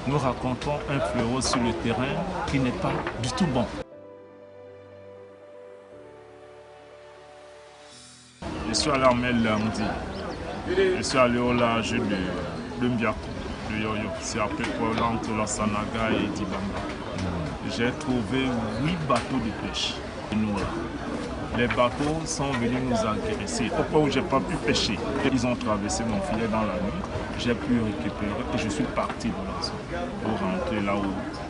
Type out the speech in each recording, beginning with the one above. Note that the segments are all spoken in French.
nous racontons un fléau sur le terrain qui n'est pas du tout bon. Je suis allé en mer lundi. Je suis allé au large de Mbiako, de Yoyo. C'est après quoi, entre la Sanaga et Dibamba. J'ai trouvé 8 bateaux de pêche. Nous, là. Les bateaux sont venus nous agresser. Au point où je n'ai pas pu pêcher, ils ont traversé mon filet dans la nuit. J'ai pu récupérer et je suis parti de la zone pour rentrer là où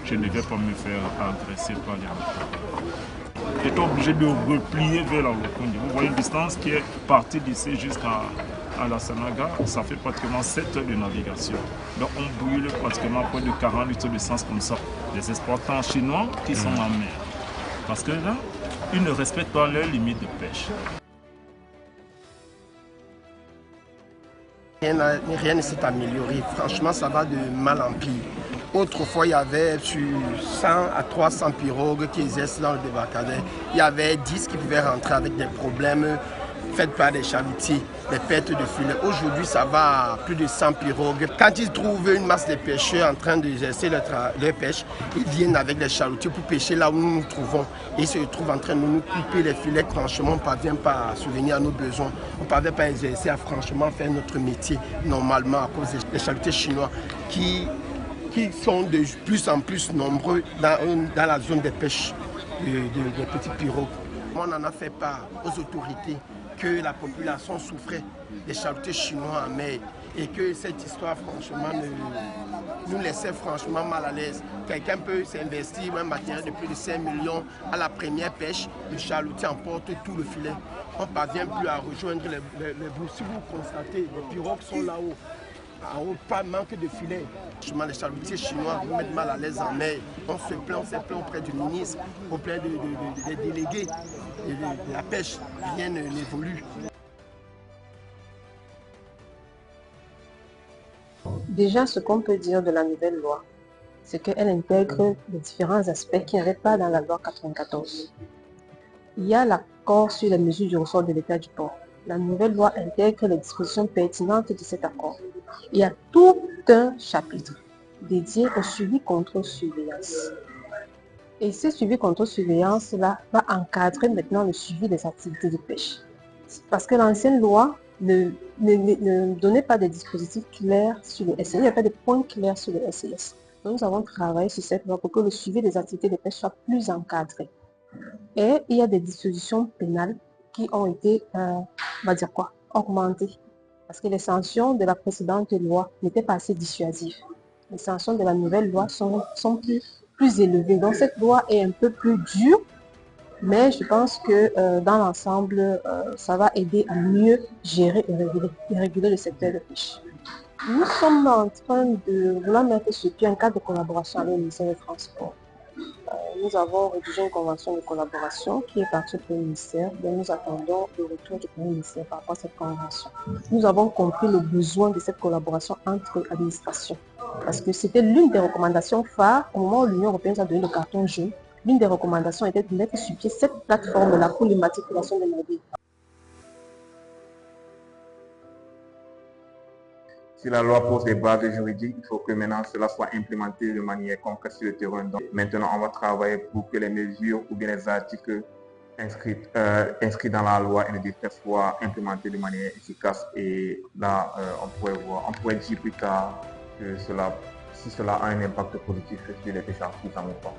je ne vais pas me faire agresser par les bateaux. J'étais obligé de replier vers la Lokondi. Vous voyez une distance qui est partie d'ici jusqu'à la Sanaga. Ça fait pratiquement 7 heures de navigation. Donc on brûle pratiquement près de 40 litres d'essence comme ça. Les exportants chinois qui sont en mer. Parce que là, ils ne respectent pas leurs limites de pêche. Rien ne s'est amélioré. Franchement, ça va de mal en pire. Autrefois, il y avait sur 100 à 300 pirogues qui exercent dans le débarcadère. Il y avait 10 qui pouvaient rentrer avec des problèmes faits par des chalutiers, des pertes de filets. Aujourd'hui, ça va à plus de 100 pirogues. Quand ils trouvent une masse de pêcheurs en train d'exercer leur pêche, ils viennent avec les chalutiers pour pêcher là où nous nous trouvons. Et ils se retrouvent en train de nous couper les filets. Franchement, on ne parvient pas à subvenir à nos besoins. On ne parvient pas à exercer, à franchement faire notre métier normalement à cause des chalutiers chinois qui sont de plus en plus nombreux dans la zone des pêches des petites pirogues. On en a fait part aux autorités que la population souffrait des chalutiers chinois en mer et que cette histoire franchement nous laissait franchement mal à l'aise. Quelqu'un peut s'investir un matériel de plus de 5 millions à la première pêche, le chalutier emporte tout le filet. On ne parvient plus à rejoindre les bouts. Si vous constatez, les pirogues sont là-haut. En haut, pas manque de filets. Les chalutiers chinois nous mettent mal à l'aise en mer. On s'est plaint auprès du ministre, auprès des délégués de la pêche. Rien n'évolue. Déjà, ce qu'on peut dire de la nouvelle loi, c'est qu'elle intègre les différents aspects qu'il n'y avait pas dans la loi 94. Il y a l'accord sur les mesures du ressort de l'État du port. La nouvelle loi intègre les dispositions pertinentes de cet accord. Il y a tout un chapitre dédié au suivi contrôle-surveillance. Et ce suivi contrôle-surveillance-là va encadrer maintenant le suivi des activités de pêche. Parce que l'ancienne loi ne donnait pas de dispositifs clairs sur le SIS. Il n'y avait pas de points clairs sur le SIS. Donc nous avons travaillé sur cette loi pour que le suivi des activités de pêche soit plus encadré. Et il y a des dispositions pénales qui ont été, augmentées. Parce que les sanctions de la précédente loi n'étaient pas assez dissuasives. Les sanctions de la nouvelle loi sont plus élevées. Donc cette loi est un peu plus dure, mais je pense que dans l'ensemble, ça va aider à mieux gérer et réguler le secteur de pêche. Nous sommes en train de vouloir mettre sur pied un cadre de collaboration avec le ministère des Transports. Nous avons rédigé une convention de collaboration qui est partie du ministère, et nous attendons le retour du Premier ministère par rapport à cette convention. Nous avons compris le besoin de cette collaboration entre administrations, parce que c'était l'une des recommandations phares au moment où l'Union européenne a donné le carton jaune. L'une des recommandations était de mettre sur pied cette plateforme-là pour l'immatriculation des navires. Si la loi pose des bases juridiques, il faut que maintenant cela soit implémenté de manière concrète sur le terrain. Donc, maintenant, on va travailler pour que les mesures ou bien les articles inscrits dans la loi et le décret soient implémentés de manière efficace. Et là, on pourrait dire plus tard que si cela a un impact positif sur les pêcheurs qui s'en vont pas.